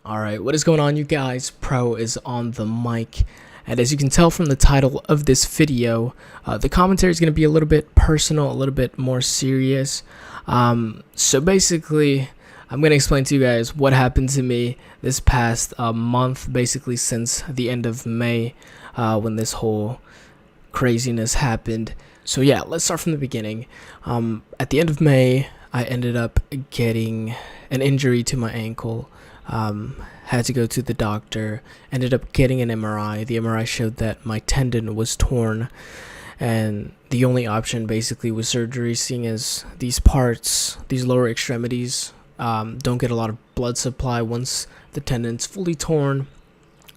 Alright, what is going on, you guys? Pro is on the mic, and as you can tell from the title of this video, the commentary is going to be a little bit personal, a little bit more serious. So basically, I'm going to explain to you guys what happened to me this past month, basically since the end of May, when this whole craziness happened. So yeah, let's start from the beginning. At the end of May, I ended up getting an injury to my ankle. Had to go to the doctor, ended up getting an MRI. The MRI showed that my tendon was torn, and the only option basically was surgery, seeing as these parts, these lower extremities, don't get a lot of blood supply once the tendon's fully torn.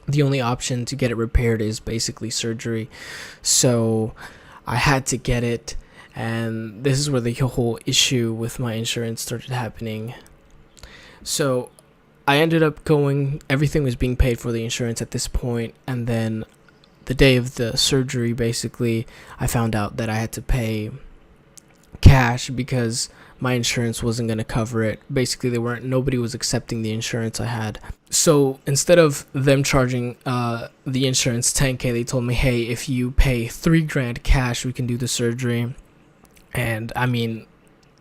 The only option to get it repaired is basically surgery. So I had to get it, and this is where the whole issue with my insurance started happening. So I ended up going, everything was being paid for the insurance at this point, and then the day of the surgery, basically, I found out that I had to pay cash because my insurance wasn't going to cover it. Basically, nobody was accepting the insurance I had. So instead of them charging the insurance $10K, they told me, hey, if you pay $3,000 cash, we can do the surgery. And I mean,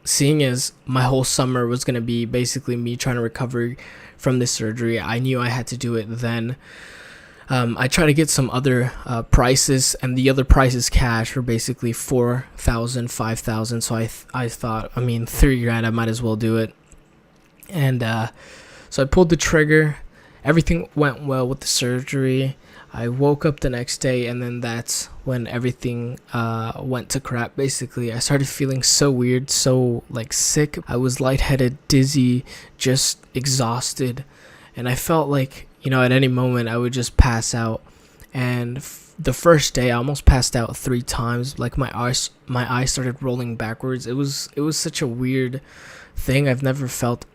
seeing as my whole summer was going to be basically me trying to recover from this surgery, I knew I had to do it then. I tried to get some other prices, and the other prices cash were basically $4,000, $5,000. So I thought, I mean, $3,000, I might as well do it. And so I pulled the trigger. Everything went well with the surgery. I woke up the next day, and then that's when everything went to crap. Basically, I started feeling so weird, so like sick. I was lightheaded, dizzy, just exhausted, and I felt like, you know, at any moment I would just pass out. And the first day I almost passed out 3 times. Like my eyes started rolling backwards. It was such a weird thing. I've never felt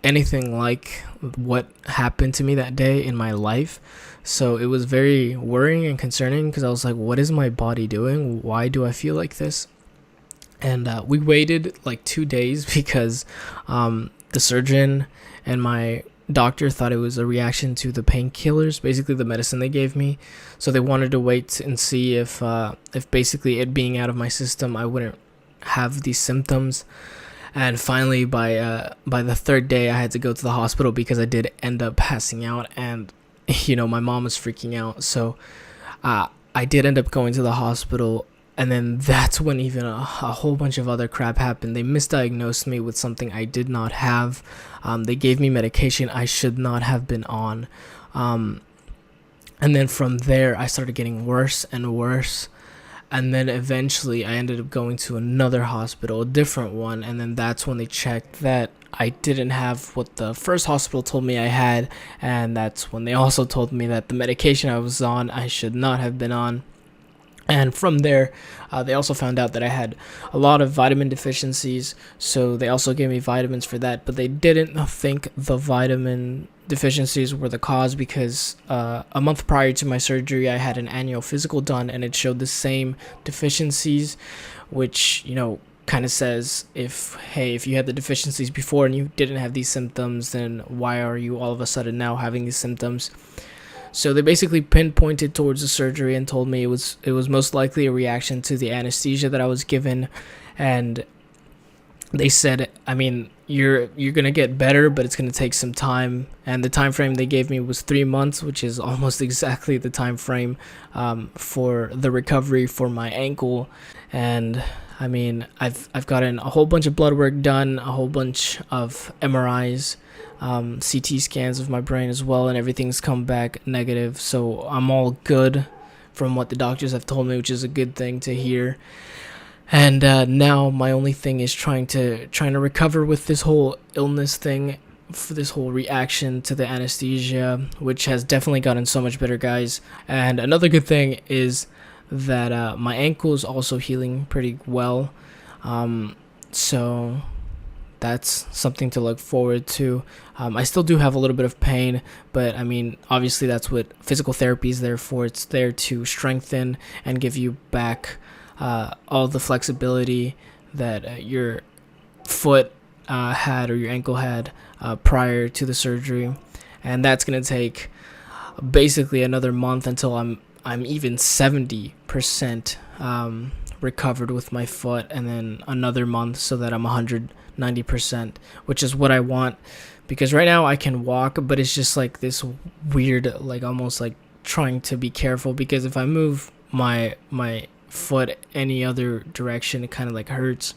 anything like what happened to me that day in my life. So it was very worrying and concerning, because I was like, what is my body doing? Why do I feel like this? And we waited like 2 days because the surgeon and my doctor thought it was a reaction to the painkillers, basically the medicine they gave me. So they wanted to wait and see if basically it being out of my system, I wouldn't have these symptoms. And finally, by the 3rd day, I had to go to the hospital because I did end up passing out, and you know, my mom was freaking out. So I did end up going to the hospital, and then that's when even a whole bunch of other crap happened. They misdiagnosed me with something I did not have. They gave me medication I should not have been on. And then from there, I started getting worse and worse. And then eventually I ended up going to another hospital, a different one. And then that's when they checked that I didn't have what the first hospital told me I had. And that's when they also told me that the medication I was on, I should not have been on. And from there, they also found out that I had a lot of vitamin deficiencies. So they also gave me vitamins for that. But they didn't think the vitamin deficiencies were the cause, because a month prior to my surgery, I had an annual physical done, and it showed the same deficiencies, which, you know, kind of says, if you had the deficiencies before and you didn't have these symptoms, then why are you all of a sudden now having these symptoms? So they basically pinpointed towards the surgery and told me it was most likely a reaction to the anesthesia that I was given. And they said, I mean, you're gonna get better, but it's gonna take some time. And the time frame they gave me was 3 months, which is almost exactly the time frame for the recovery for my ankle. And I mean, I've gotten a whole bunch of blood work done, a whole bunch of MRIs, CT scans of my brain as well, and everything's come back negative. So I'm all good from what the doctors have told me, which is a good thing to hear. And now my only thing is trying to recover with this whole illness thing, for this whole reaction to the anesthesia, which has definitely gotten so much better, guys. And another good thing is that my ankle is also healing pretty well. So that's something to look forward to. I still do have a little bit of pain, but I mean, obviously that's what physical therapy is there for. It's there to strengthen and give you back all the flexibility that your foot had, or your ankle had, prior to the surgery. and that's gonna take basically another month until I'm even 70% recovered with my foot, and then another month so that I'm 190%, which is what I want, because right now I can walk, but it's just like this weird, like almost like trying to be careful, because if I move my foot any other direction, it kind of like hurts.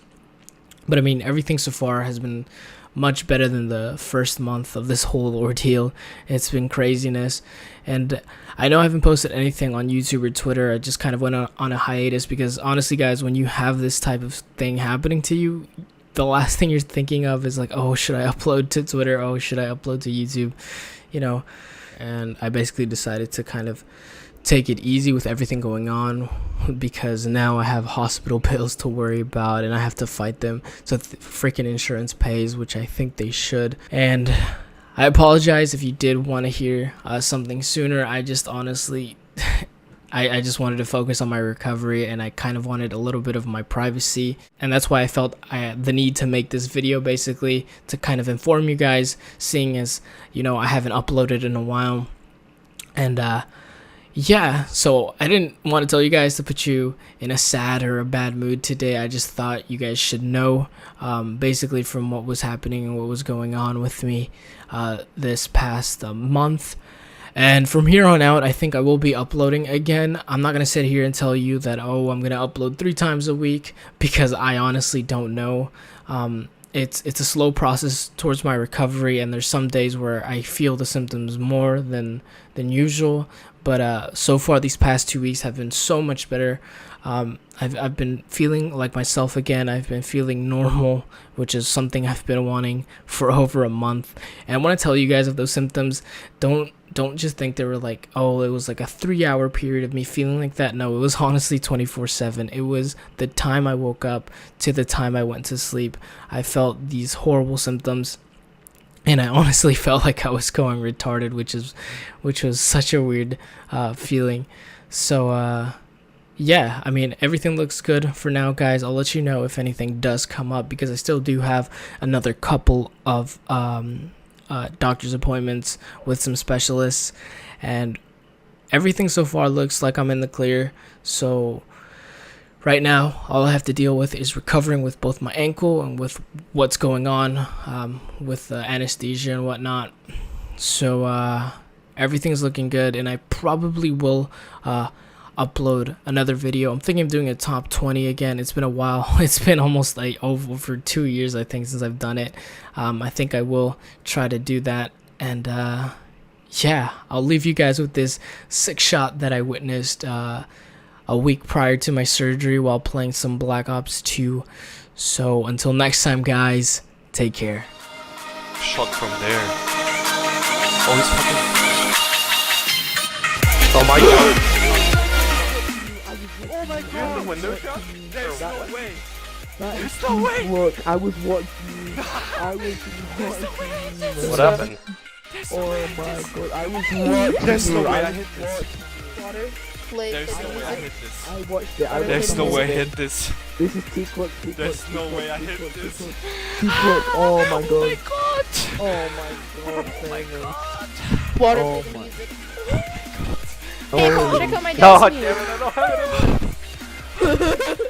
But I mean, everything so far has been much better than the first month of this whole ordeal. It's been craziness, and I know I haven't posted anything on YouTube or Twitter. I just kind of went on a hiatus, because honestly guys, when you have this type of thing happening to you, the last thing you're thinking of is like, oh, should I upload to Twitter? Oh, should I upload to YouTube? You know, and I basically decided to kind of take it easy with everything going on, because now I have hospital bills to worry about and I have to fight them. So freaking insurance pays, which I think they should. And I apologize if you did want to hear something sooner. I just honestly I just wanted to focus on my recovery, and I kind of wanted a little bit of my privacy, and that's why I felt the need to make this video, basically to kind of inform you guys, seeing as, you know, I haven't uploaded in a while. And yeah, so I didn't want to tell you guys to put you in a sad or a bad mood today. I just thought you guys should know, basically from what was happening and what was going on with me this past month. And from here on out, I think I will be uploading again. I'm not going to sit here and tell you that, oh, I'm going to upload 3 times a week, because I honestly don't know. It's a slow process towards my recovery, and there's some days where I feel the symptoms more than usual. But so far, these past 2 weeks have been so much better. I've been feeling like myself again. I've been feeling normal, which is something I've been wanting for over a month. And I want to tell you guys of those symptoms. Don't just think they were like, oh, it was like a 3-hour period of me feeling like that. No, it was honestly 24/7. It was the time I woke up to the time I went to sleep. I felt these horrible symptoms, and I honestly felt like I was going retarded, which was such a weird feeling. So yeah, I mean, everything looks good for now, guys. I'll let you know if anything does come up, because I still do have another couple of doctor's appointments with some specialists, and everything so far looks like I'm in the clear. So right now, all I have to deal with is recovering with both my ankle and with what's going on with anesthesia and whatnot. So everything's looking good, and I probably will upload another video. I'm thinking of doing a top 20 again. It's been a while. It's been almost like over 2 years, I think, since I've done it. I think I will try to do that. And yeah, I'll leave you guys with this sick shot that I witnessed a week prior to my surgery while playing some Black Ops 2. So until next time, guys, take care. Shot from there. Oh, he's fucking... Oh my god! Oh my god! The window shot? There's no way! There's no way! Look, I was watching you. I was watching you. What happened? Oh my god, I was watching There's no you. way I hit this. Water, play, There's no way I hit this. I watched it. There's no way I hit this. This is T-Cluck. There's no way I hit this. T-Cluck, oh my god. Oh my god! Oh my god. Oh my god! water, Oh play the my- music. Oh. Check out my God destiny. damn it, I don't have it.